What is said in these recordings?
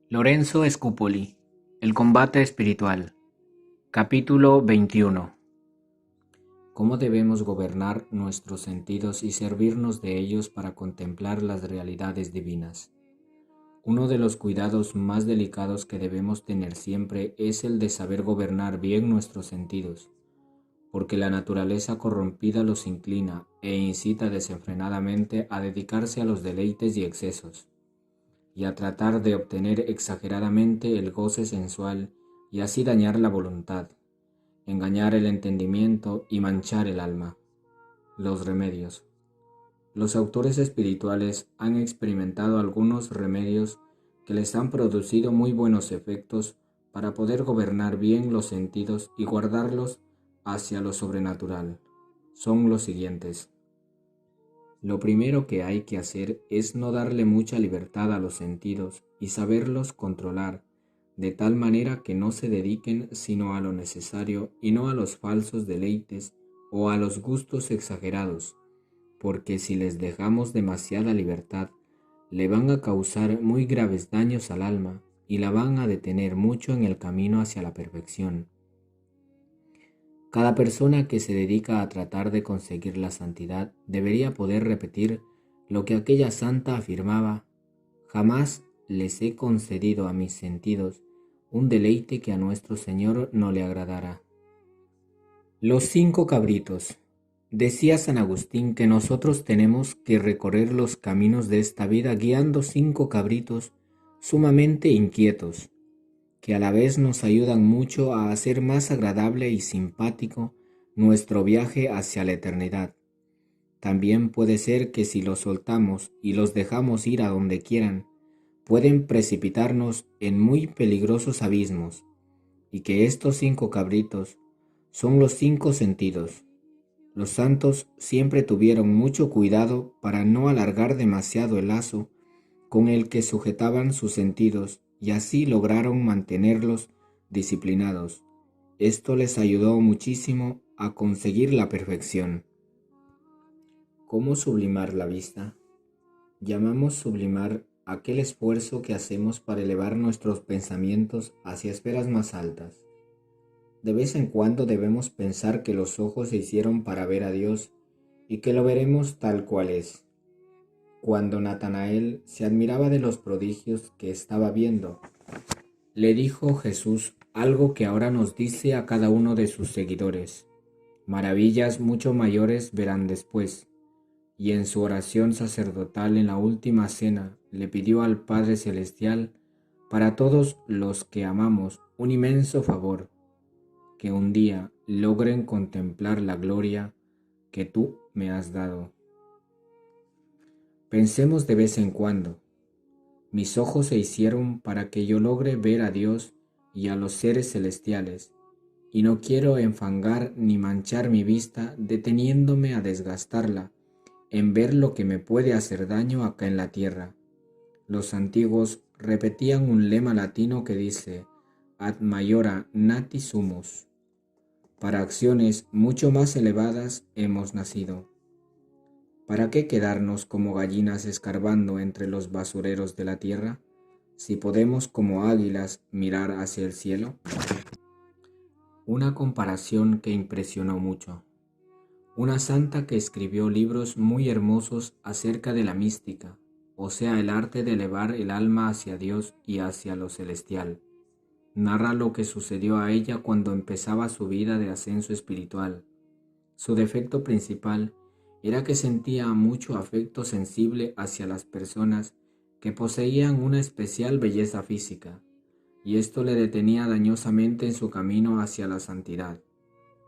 Lorenzo Scupoli, El combate espiritual. Capítulo 21. ¿Cómo debemos gobernar nuestros sentidos y servirnos de ellos para contemplar las realidades divinas? Uno de los cuidados más delicados que debemos tener siempre es el de saber gobernar bien nuestros sentidos, porque la naturaleza corrompida los inclina e incita desenfrenadamente a dedicarse a los deleites y excesos, y a tratar de obtener exageradamente el goce sensual y así dañar la voluntad, engañar el entendimiento y manchar el alma. Los remedios. Los autores espirituales han experimentado algunos remedios que les han producido muy buenos efectos para poder gobernar bien los sentidos y guardarlos hacia lo sobrenatural. Son los siguientes. Lo primero que hay que hacer es no darle mucha libertad a los sentidos y saberlos controlar, de tal manera que no se dediquen sino a lo necesario y no a los falsos deleites o a los gustos exagerados, porque si les dejamos demasiada libertad, le van a causar muy graves daños al alma y la van a detener mucho en el camino hacia la perfección. Cada persona que se dedica a tratar de conseguir la santidad debería poder repetir lo que aquella santa afirmaba: jamás les he concedido a mis sentidos un deleite que a nuestro Señor no le agradara. Los 5 cabritos. Decía San Agustín que nosotros tenemos que recorrer los caminos de esta vida guiando 5 cabritos sumamente inquietos, que a la vez nos ayudan mucho a hacer más agradable y simpático nuestro viaje hacia la eternidad. También puede ser que si los soltamos y los dejamos ir a donde quieran, pueden precipitarnos en muy peligrosos abismos, y que estos 5 cabritos son los 5 sentidos. Los santos siempre tuvieron mucho cuidado para no alargar demasiado el lazo con el que sujetaban sus sentidos, y así lograron mantenerlos disciplinados. Esto les ayudó muchísimo a conseguir la perfección. ¿Cómo sublimar la vista? Llamamos sublimar aquel esfuerzo que hacemos para elevar nuestros pensamientos hacia esferas más altas. De vez en cuando debemos pensar que los ojos se hicieron para ver a Dios y que lo veremos tal cual es. Cuando Natanael se admiraba de los prodigios que estaba viendo, le dijo Jesús algo que ahora nos dice a cada uno de sus seguidores: maravillas mucho mayores verán después. Y en su oración sacerdotal en la última cena le pidió al Padre Celestial para todos los que amamos un inmenso favor: que un día logren contemplar la gloria que tú me has dado. Pensemos de vez en cuando: mis ojos se hicieron para que yo logre ver a Dios y a los seres celestiales, y no quiero enfangar ni manchar mi vista deteniéndome a desgastarla en ver lo que me puede hacer daño acá en la tierra. Los antiguos repetían un lema latino que dice: ad maiora nati sumus. Para acciones mucho más elevadas hemos nacido. ¿Para qué quedarnos como gallinas escarbando entre los basureros de la tierra, si podemos como águilas mirar hacia el cielo? Una comparación que impresionó mucho. Una santa que escribió libros muy hermosos acerca de la mística, o sea, el arte de elevar el alma hacia Dios y hacia lo celestial, narra lo que sucedió a ella cuando empezaba su vida de ascenso espiritual. Su defecto principal era que sentía mucho afecto sensible hacia las personas que poseían una especial belleza física, y esto le detenía dañosamente en su camino hacia la santidad.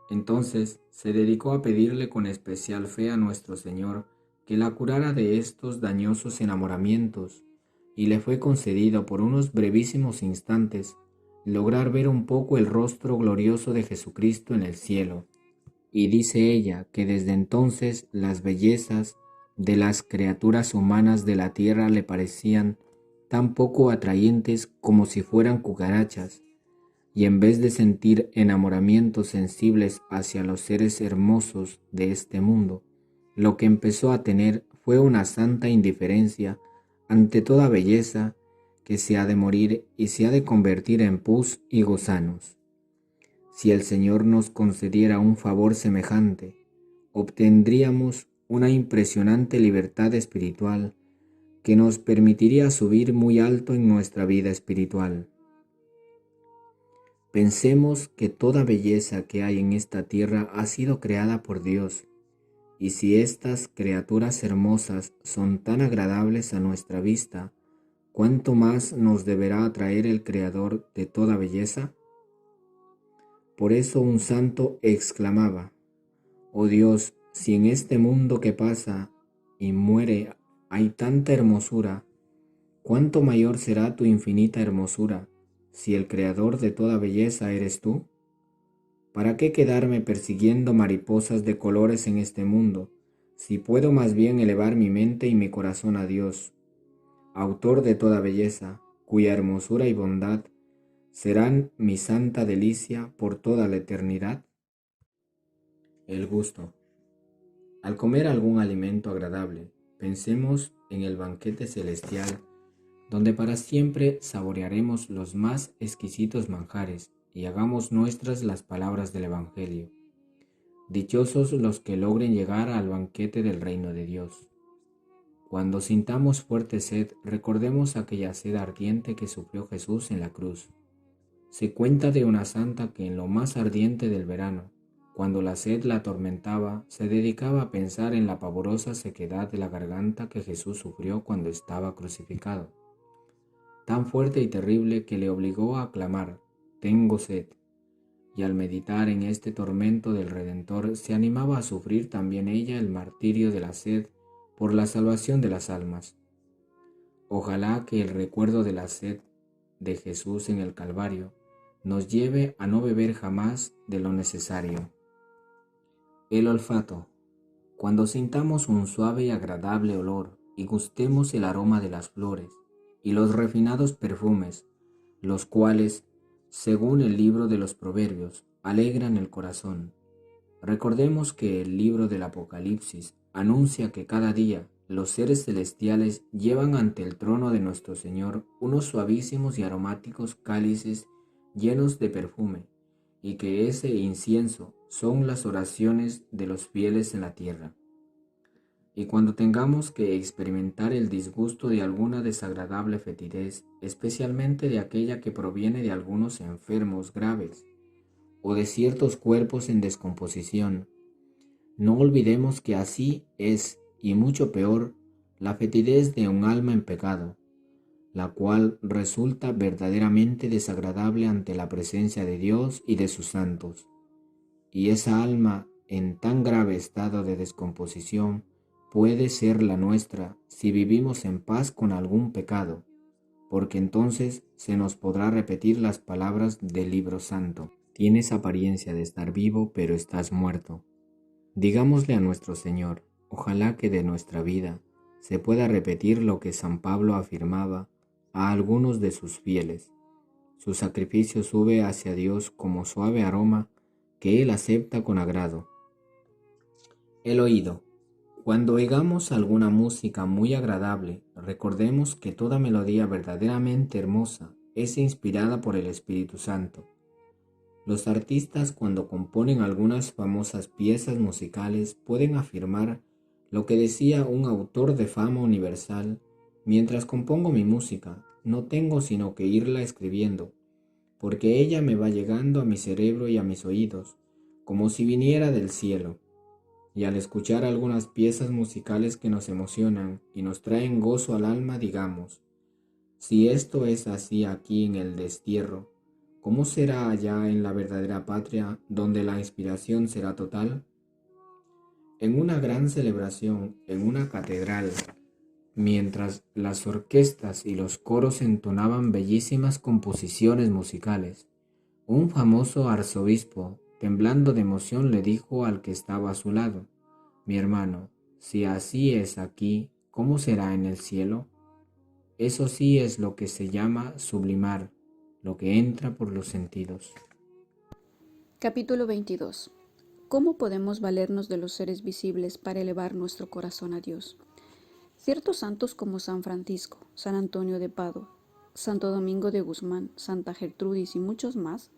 Entonces se dedicó a pedirle con especial fe a nuestro Señor que la curara de estos dañosos enamoramientos, y le fue concedido por unos brevísimos instantes lograr ver un poco el rostro glorioso de Jesucristo en el cielo. Y dice ella que desde entonces las bellezas de las criaturas humanas de la tierra le parecían tan poco atrayentes como si fueran cucarachas, y en vez de sentir enamoramientos sensibles hacia los seres hermosos de este mundo, lo que empezó a tener fue una santa indiferencia ante toda belleza que se ha de morir y se ha de convertir en pus y gusanos. Si el Señor nos concediera un favor semejante, obtendríamos una impresionante libertad espiritual que nos permitiría subir muy alto en nuestra vida espiritual. Pensemos que toda belleza que hay en esta tierra ha sido creada por Dios, y si estas criaturas hermosas son tan agradables a nuestra vista, ¿cuánto más nos deberá atraer el Creador de toda belleza? Por eso un santo exclamaba: «Oh Dios, si en este mundo que pasa y muere hay tanta hermosura, ¿cuánto mayor será tu infinita hermosura, si el Creador de toda belleza eres tú? ¿Para qué quedarme persiguiendo mariposas de colores en este mundo, si puedo más bien elevar mi mente y mi corazón a Dios, autor de toda belleza, cuya hermosura y bondad serán mi santa delicia por toda la eternidad?» El gusto. Al comer algún alimento agradable, pensemos en el banquete celestial, donde para siempre saborearemos los más exquisitos manjares, y hagamos nuestras las palabras del Evangelio. Dichosos los que logren llegar al banquete del reino de Dios. Cuando sintamos fuerte sed, recordemos aquella sed ardiente que sufrió Jesús en la cruz. Se cuenta de una santa que en lo más ardiente del verano, cuando la sed la atormentaba, se dedicaba a pensar en la pavorosa sequedad de la garganta que Jesús sufrió cuando estaba crucificado, tan fuerte y terrible que le obligó a clamar: «Tengo sed». Y al meditar en este tormento del Redentor, se animaba a sufrir también ella el martirio de la sed por la salvación de las almas. Ojalá que el recuerdo de la sed de Jesús en el Calvario nos lleve a no beber jamás de lo necesario. El olfato. Cuando sintamos un suave y agradable olor y gustemos el aroma de las flores y los refinados perfumes, los cuales, según el libro de los Proverbios, alegran el corazón. Recordemos que el libro del Apocalipsis anuncia que cada día los seres celestiales llevan ante el trono de nuestro Señor unos suavísimos y aromáticos cálices llenos de perfume, y que ese incienso son las oraciones de los fieles en la tierra. Y cuando tengamos que experimentar el disgusto de alguna desagradable fetidez, especialmente de aquella que proviene de algunos enfermos graves o de ciertos cuerpos en descomposición, no olvidemos que así es, y mucho peor, la fetidez de un alma en pecado, la cual resulta verdaderamente desagradable ante la presencia de Dios y de sus santos. Y esa alma en tan grave estado de descomposición puede ser la nuestra si vivimos en paz con algún pecado, porque entonces se nos podrá repetir las palabras del libro santo: «Tienes apariencia de estar vivo, pero estás muerto». Digámosle a nuestro Señor: ojalá que de nuestra vida se pueda repetir lo que San Pablo afirmaba a algunos de sus fieles: «Su sacrificio sube hacia Dios como suave aroma que Él acepta con agrado». El oído. Cuando oigamos alguna música muy agradable, recordemos que toda melodía verdaderamente hermosa es inspirada por el Espíritu Santo. Los artistas, cuando componen algunas famosas piezas musicales, pueden afirmar lo que decía un autor de fama universal: «Mientras compongo mi música, no tengo sino que irla escribiendo, porque ella me va llegando a mi cerebro y a mis oídos, como si viniera del cielo». Y al escuchar algunas piezas musicales que nos emocionan y nos traen gozo al alma, digamos: «Si esto es así aquí en el destierro, ¿cómo será allá en la verdadera patria, donde la inspiración será total?». En una gran celebración, en una catedral, mientras las orquestas y los coros entonaban bellísimas composiciones musicales, un famoso arzobispo, temblando de emoción, le dijo al que estaba a su lado: «Mi hermano, si así es aquí, ¿cómo será en el cielo?». Eso sí es lo que se llama sublimar, lo que entra por los sentidos. Capítulo 22. ¿Cómo podemos valernos de los seres visibles para elevar nuestro corazón a Dios? Ciertos santos como San Francisco, San Antonio de Padua, Santo Domingo de Guzmán, Santa Gertrudis y muchos más,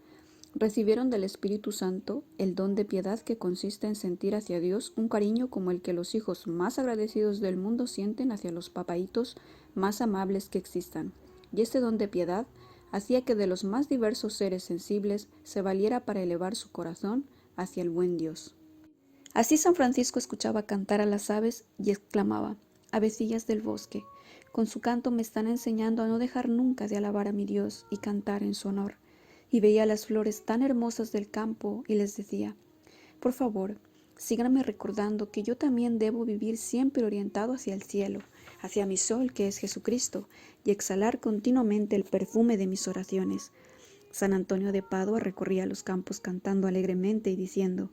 recibieron del Espíritu Santo el don de piedad que consiste en sentir hacia Dios un cariño como el que los hijos más agradecidos del mundo sienten hacia los papaitos más amables que existan. Y este don de piedad hacía que de los más diversos seres sensibles se valiera para elevar su corazón hacia el buen Dios. Así San Francisco escuchaba cantar a las aves y exclamaba: avecillas del bosque, con su canto me están enseñando a no dejar nunca de alabar a mi Dios y cantar en su honor. Y veía las flores tan hermosas del campo y les decía: por favor, síganme recordando que yo también debo vivir siempre orientado hacia el cielo, hacia mi sol que es Jesucristo, y exhalar continuamente el perfume de mis oraciones. San Antonio de Padua recorría los campos cantando alegremente y diciendo: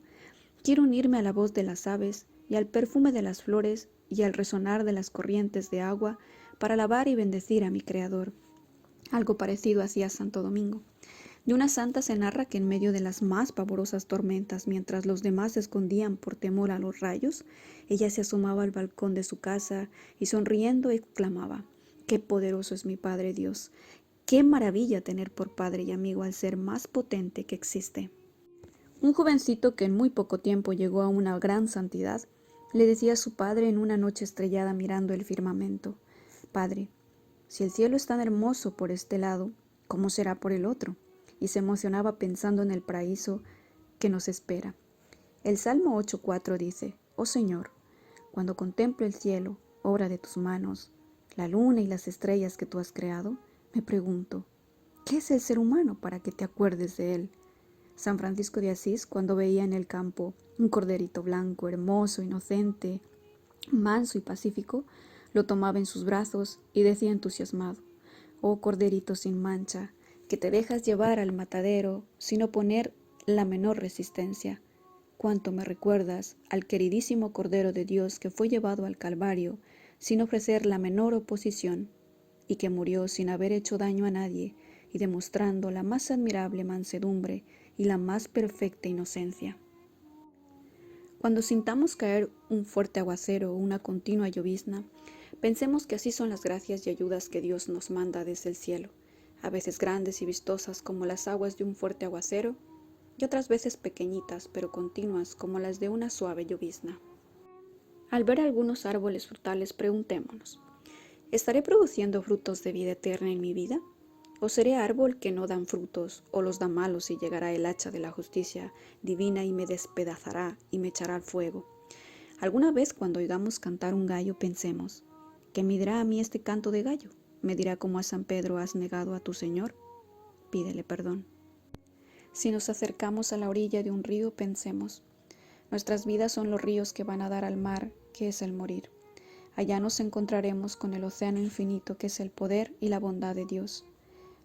quiero unirme a la voz de las aves y al perfume de las flores y al resonar de las corrientes de agua para alabar y bendecir a mi Creador. Algo parecido hacía Santo Domingo. De una santa se narra que en medio de las más pavorosas tormentas, mientras los demás se escondían por temor a los rayos, ella se asomaba al balcón de su casa y sonriendo exclamaba: ¡qué poderoso es mi Padre Dios! ¡Qué maravilla tener por padre y amigo al ser más potente que existe! Un jovencito que en muy poco tiempo llegó a una gran santidad, le decía a su padre en una noche estrellada mirando el firmamento: Padre, si el cielo es tan hermoso por este lado, ¿cómo será por el otro? Y se emocionaba pensando en el paraíso que nos espera. El Salmo 8:4 dice: oh Señor, cuando contemplo el cielo, obra de tus manos, la luna y las estrellas que tú has creado, me pregunto: ¿qué es el ser humano para que te acuerdes de él? San Francisco de Asís, cuando veía en el campo un corderito blanco, hermoso, inocente, manso y pacífico, lo tomaba en sus brazos y decía entusiasmado: oh corderito sin mancha, que te dejas llevar al matadero sin oponer la menor resistencia. Cuánto me recuerdas al queridísimo Cordero de Dios que fue llevado al Calvario sin ofrecer la menor oposición y que murió sin haber hecho daño a nadie y demostrando la más admirable mansedumbre y la más perfecta inocencia. Cuando sintamos caer un fuerte aguacero o una continua llovizna, pensemos que así son las gracias y ayudas que Dios nos manda desde el cielo, a veces grandes y vistosas como las aguas de un fuerte aguacero, y otras veces pequeñitas pero continuas como las de una suave llovizna. Al ver algunos árboles frutales, preguntémonos: ¿estaré produciendo frutos de vida eterna en mi vida? ¿O seré árbol que no dan frutos, o los da malos y llegará el hacha de la justicia divina y me despedazará y me echará al fuego? Alguna vez cuando oigamos cantar un gallo pensemos: ¿qué me dirá a mí este canto de gallo? ¿Me dirá como a San Pedro has negado a tu Señor? Pídele perdón. Si nos acercamos a la orilla de un río, pensemos: nuestras vidas son los ríos que van a dar al mar, que es el morir. Allá nos encontraremos con el océano infinito, que es el poder y la bondad de Dios.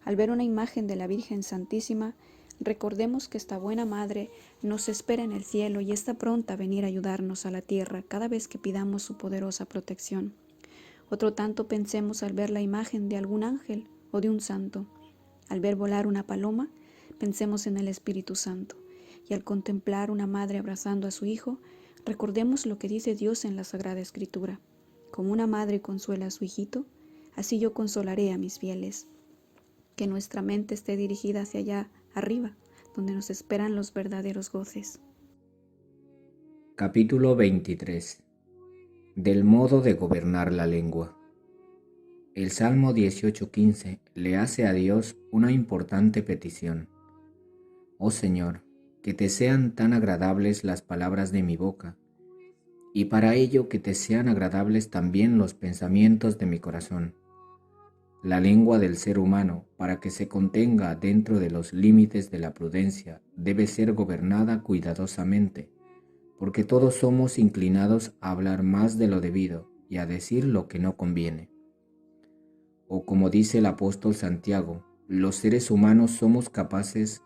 Al ver una imagen de la Virgen Santísima, recordemos que esta buena Madre nos espera en el cielo y está pronta a venir a ayudarnos a la tierra cada vez que pidamos su poderosa protección. Otro tanto pensemos al ver la imagen de algún ángel o de un santo. Al ver volar una paloma, pensemos en el Espíritu Santo. Y al contemplar una madre abrazando a su hijo, recordemos lo que dice Dios en la Sagrada Escritura: como una madre consuela a su hijito, así yo consolaré a mis fieles. Que nuestra mente esté dirigida hacia allá arriba, donde nos esperan los verdaderos goces. Capítulo 23. Del modo de gobernar la lengua. El Salmo 18:15 le hace a Dios una importante petición. Oh Señor, que te sean tan agradables las palabras de mi boca, y para ello que te sean agradables también los pensamientos de mi corazón. La lengua del ser humano, para que se contenga dentro de los límites de la prudencia, debe ser gobernada cuidadosamente, porque todos somos inclinados a hablar más de lo debido y a decir lo que no conviene. O como dice el apóstol Santiago, los seres humanos somos capaces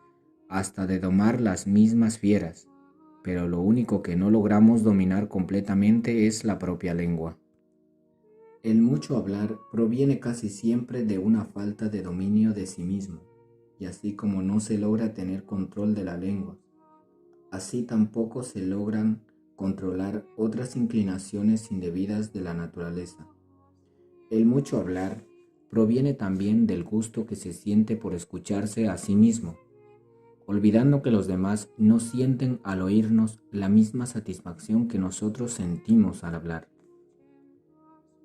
hasta de domar las mismas fieras, pero lo único que no logramos dominar completamente es la propia lengua. El mucho hablar proviene casi siempre de una falta de dominio de sí mismo, y así como no se logra tener control de la lengua, así tampoco se logran controlar otras inclinaciones indebidas de la naturaleza. El mucho hablar proviene también del gusto que se siente por escucharse a sí mismo, olvidando que los demás no sienten al oírnos la misma satisfacción que nosotros sentimos al hablar.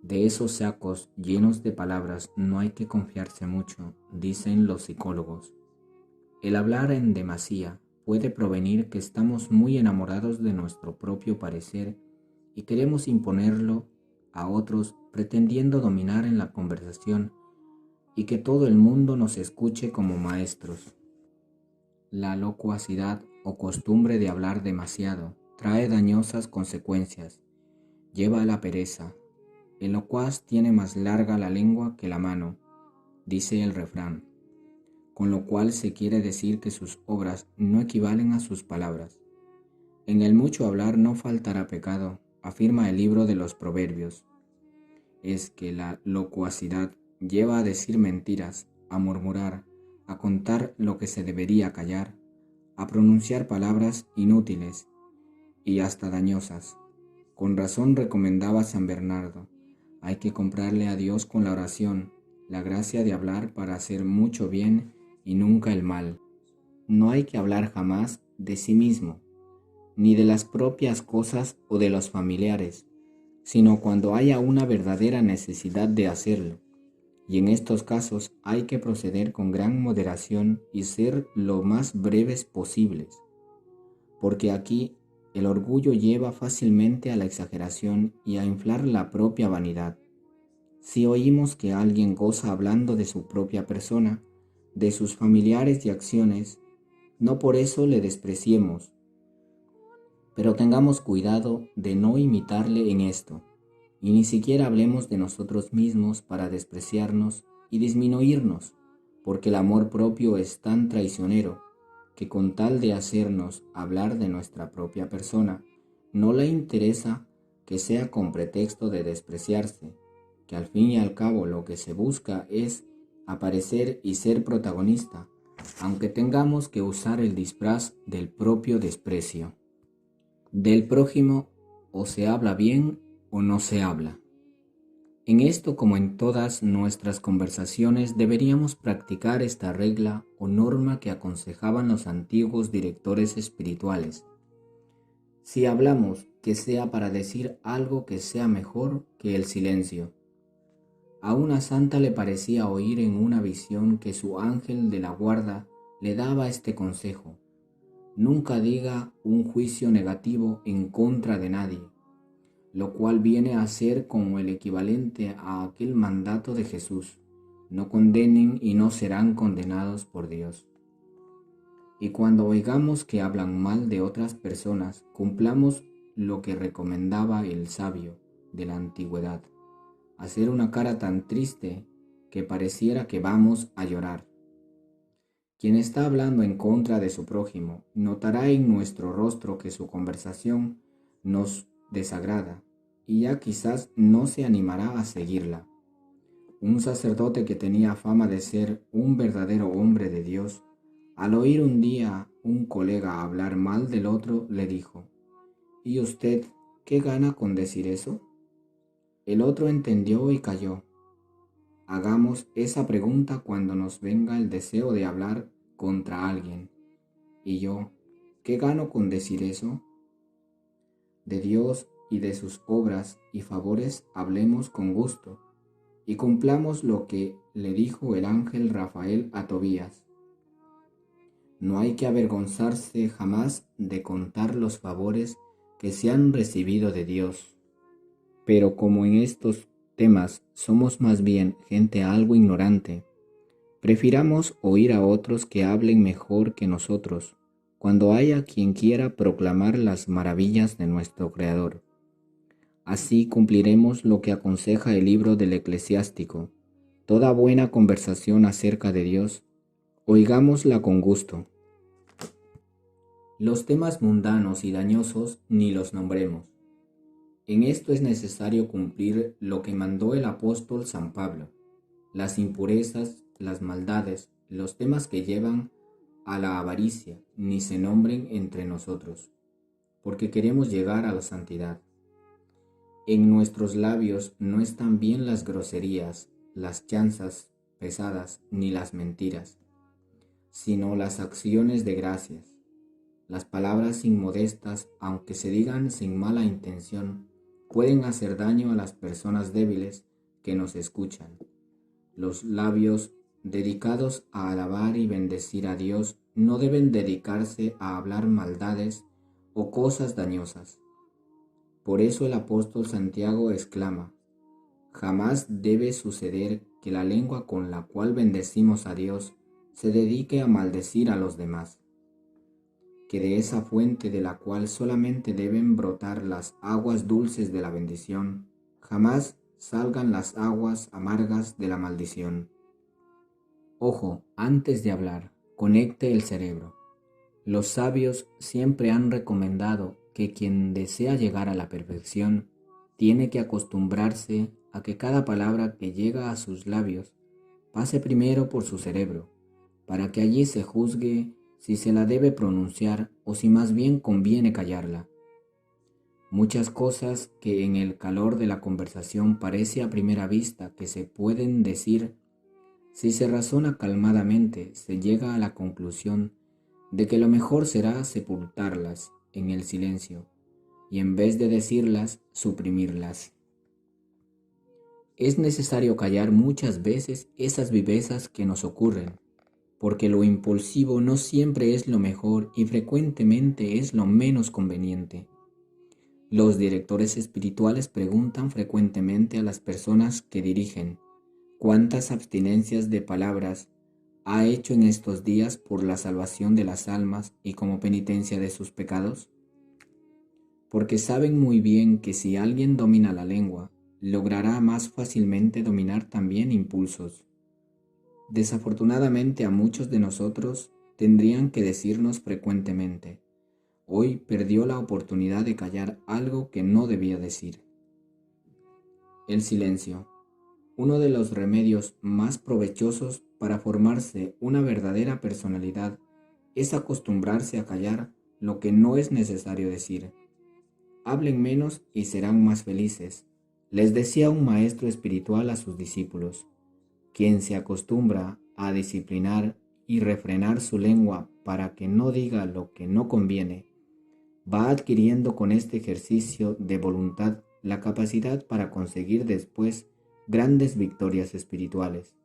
De esos sacos llenos de palabras no hay que confiarse mucho, dicen los psicólogos. El hablar en demasía puede provenir que estamos muy enamorados de nuestro propio parecer y queremos imponerlo a otros pretendiendo dominar en la conversación y que todo el mundo nos escuche como maestros. La locuacidad o costumbre de hablar demasiado trae dañosas consecuencias, lleva a la pereza. El locuaz tiene más larga la lengua que la mano, dice el refrán, con lo cual se quiere decir que sus obras no equivalen a sus palabras. En el mucho hablar no faltará pecado, afirma el libro de los Proverbios. Es que la locuacidad lleva a decir mentiras, a murmurar, a contar lo que se debería callar, a pronunciar palabras inútiles y hasta dañosas. Con razón recomendaba San Bernardo: hay que comprarle a Dios con la oración la gracia de hablar para hacer mucho bien y nunca el mal. No hay que hablar jamás de sí mismo, ni de las propias cosas o de los familiares, sino cuando haya una verdadera necesidad de hacerlo. Y en estos casos hay que proceder con gran moderación y ser lo más breves posibles, porque aquí el orgullo lleva fácilmente a la exageración y a inflar la propia vanidad. Si oímos que alguien goza hablando de su propia persona, de sus familiares y acciones, no por eso le despreciemos, pero tengamos cuidado de no imitarle en esto, y ni siquiera hablemos de nosotros mismos para despreciarnos y disminuirnos, porque el amor propio es tan traicionero que con tal de hacernos hablar de nuestra propia persona, no le interesa que sea con pretexto de despreciarse, que al fin y al cabo lo que se busca es aparecer y ser protagonista, aunque tengamos que usar el disfraz del propio desprecio. Del prójimo o se habla bien o no se habla. En esto, como en todas nuestras conversaciones, deberíamos practicar esta regla o norma que aconsejaban los antiguos directores espirituales. Si hablamos, que sea para decir algo que sea mejor que el silencio. A una santa le parecía oír en una visión que su ángel de la guarda le daba este consejo: nunca diga un juicio negativo en contra de nadie, lo cual viene a ser como el equivalente a aquel mandato de Jesús: no condenen y no serán condenados por Dios. Y cuando oigamos que hablan mal de otras personas, cumplamos lo que recomendaba el sabio de la antigüedad: hacer una cara tan triste que pareciera que vamos a llorar. Quien está hablando en contra de su prójimo notará en nuestro rostro que su conversación nos desagrada y ya quizás no se animará a seguirla. Un sacerdote que tenía fama de ser un verdadero hombre de Dios, al oír un día un colega hablar mal del otro, le dijo: ¿y usted qué gana con decir eso? El otro entendió y calló. Hagamos esa pregunta cuando nos venga el deseo de hablar contra alguien. ¿Y yo qué gano con decir eso? De Dios y de sus obras y favores hablemos con gusto, y cumplamos lo que le dijo el ángel Rafael a Tobías: no hay que avergonzarse jamás de contar los favores que se han recibido de Dios. Pero como en estos temas somos más bien gente algo ignorante, prefiramos oír a otros que hablen mejor que nosotros, cuando haya quien quiera proclamar las maravillas de nuestro Creador. Así cumpliremos lo que aconseja el libro del Eclesiástico: toda buena conversación acerca de Dios, oigámosla con gusto. Los temas mundanos y dañosos ni los nombremos. En esto es necesario cumplir lo que mandó el apóstol San Pablo: las impurezas, las maldades, los temas que llevan a la avaricia, ni se nombren entre nosotros, porque queremos llegar a la santidad. En nuestros labios no están bien las groserías, las chanzas pesadas ni las mentiras, sino las acciones de gracias. Las palabras inmodestas, aunque se digan sin mala intención, pueden hacer daño a las personas débiles que nos escuchan. Los labios dedicados a alabar y bendecir a Dios no deben dedicarse a hablar maldades o cosas dañosas. Por eso el apóstol Santiago exclama: jamás debe suceder que la lengua con la cual bendecimos a Dios se dedique a maldecir a los demás, que de esa fuente de la cual solamente deben brotar las aguas dulces de la bendición, jamás salgan las aguas amargas de la maldición. Ojo, antes de hablar, conecte el cerebro. Los sabios siempre han recomendado que quien desea llegar a la perfección tiene que acostumbrarse a que cada palabra que llega a sus labios pase primero por su cerebro, para que allí se juzgue si se la debe pronunciar o si más bien conviene callarla. Muchas cosas que en el calor de la conversación parece a primera vista que se pueden decir, si se razona calmadamente se llega a la conclusión de que lo mejor será sepultarlas en el silencio y en vez de decirlas, suprimirlas. Es necesario callar muchas veces esas vivezas que nos ocurren, porque lo impulsivo no siempre es lo mejor y frecuentemente es lo menos conveniente. Los directores espirituales preguntan frecuentemente a las personas que dirigen: ¿cuántas abstinencias de palabras ha hecho en estos días por la salvación de las almas y como penitencia de sus pecados? Porque saben muy bien que si alguien domina la lengua, logrará más fácilmente dominar también impulsos. Desafortunadamente a muchos de nosotros tendrían que decirnos frecuentemente: hoy perdió la oportunidad de callar algo que no debía decir. El silencio, uno de los remedios más provechosos para formarse una verdadera personalidad, es acostumbrarse a callar lo que no es necesario decir. Hablen menos y serán más felices, les decía un maestro espiritual a sus discípulos. Quien se acostumbra a disciplinar y refrenar su lengua para que no diga lo que no conviene, va adquiriendo con este ejercicio de voluntad la capacidad para conseguir después grandes victorias espirituales.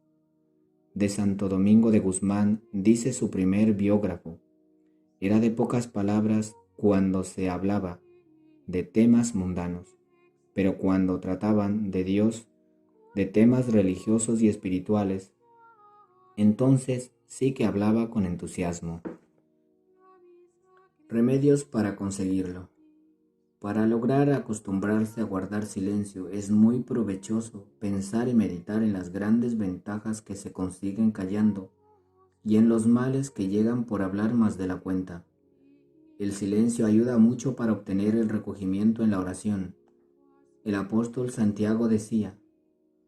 De Santo Domingo de Guzmán dice su primer biógrafo: era de pocas palabras cuando se hablaba de temas mundanos, pero cuando trataban de Dios, de temas religiosos y espirituales, entonces sí que hablaba con entusiasmo. Remedios para conseguirlo. Para lograr acostumbrarse a guardar silencio es muy provechoso pensar y meditar en las grandes ventajas que se consiguen callando y en los males que llegan por hablar más de la cuenta. El silencio ayuda mucho para obtener el recogimiento en la oración. El apóstol Santiago decía: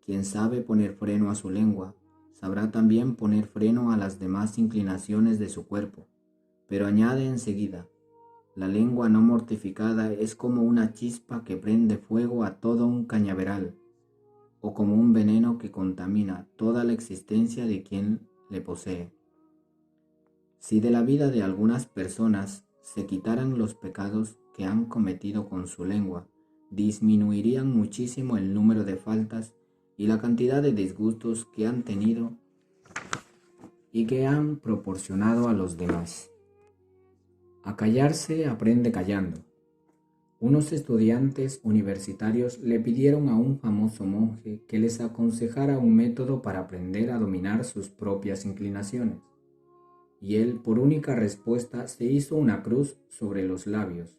quien sabe poner freno a su lengua, sabrá también poner freno a las demás inclinaciones de su cuerpo. Pero añade enseguida: la lengua no mortificada es como una chispa que prende fuego a todo un cañaveral, o como un veneno que contamina toda la existencia de quien le posee. Si de la vida de algunas personas se quitaran los pecados que han cometido con su lengua, disminuirían muchísimo el número de faltas y la cantidad de disgustos que han tenido y que han proporcionado a los demás. A callarse aprende callando. Unos estudiantes universitarios le pidieron a un famoso monje que les aconsejara un método para aprender a dominar sus propias inclinaciones, y él, por única respuesta, se hizo una cruz sobre los labios.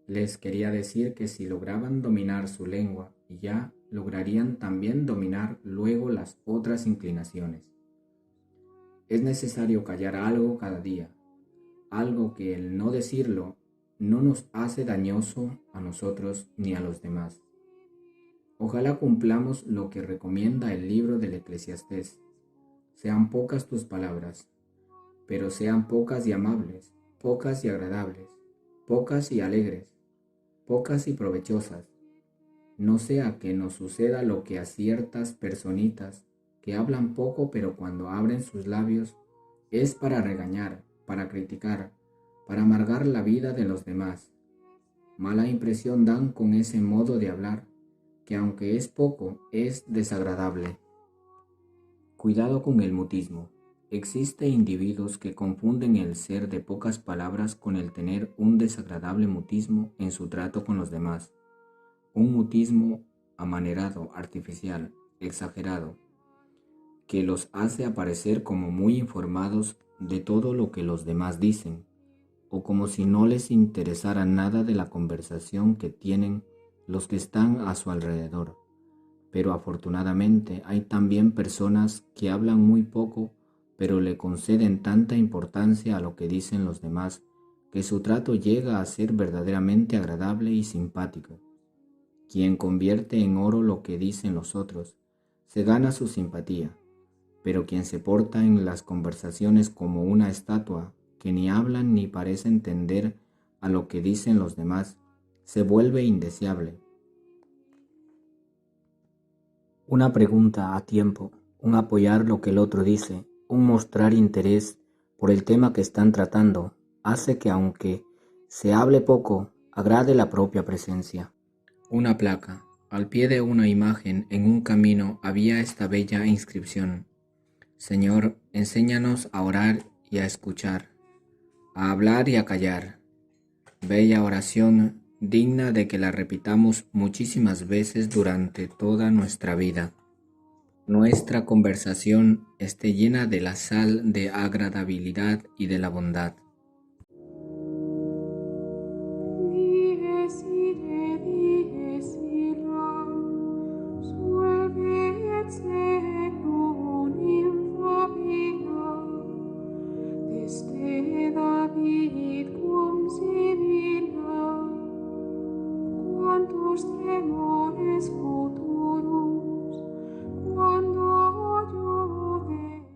Les quería decir que si lograban dominar su lengua, ya lograrían también dominar luego las otras inclinaciones. Es necesario callar algo cada día, algo que el no decirlo no nos hace dañoso a nosotros ni a los demás. Ojalá cumplamos lo que recomienda el libro del Eclesiastés: sean pocas tus palabras, pero sean pocas y amables, pocas y agradables, pocas y alegres, pocas y provechosas. no sea que nos suceda lo que a ciertas personitas que hablan poco pero cuando abren sus labios es para regañar, para criticar, para amargar la vida de los demás. Mala impresión dan con ese modo de hablar, que aunque es poco, es desagradable. Cuidado con el mutismo. Existen individuos que confunden el ser de pocas palabras con el tener un desagradable mutismo en su trato con los demás. Un mutismo amanerado, artificial, exagerado, que los hace aparecer como muy informados de todo lo que los demás dicen, o como si no les interesara nada de la conversación que tienen los que están a su alrededor. Pero afortunadamente hay también personas que hablan muy poco, pero le conceden tanta importancia a lo que dicen los demás, que su trato llega a ser verdaderamente agradable y simpático. Quien convierte en oro lo que dicen los otros, se gana su simpatía, pero quien se porta en las conversaciones como una estatua, que ni hablan ni parece entender a lo que dicen los demás, se vuelve indeseable. Una pregunta a tiempo, un apoyar lo que el otro dice, un mostrar interés por el tema que están tratando, hace que aunque se hable poco, agrade la propia presencia. Una placa. Al pie de una imagen en un camino había esta bella inscripción: Señor, enséñanos a orar y a escuchar, a hablar y a callar. Bella oración, digna de que la repitamos muchísimas veces durante toda nuestra vida. Nuestra conversación esté llena de la sal de agradabilidad y de la bondad.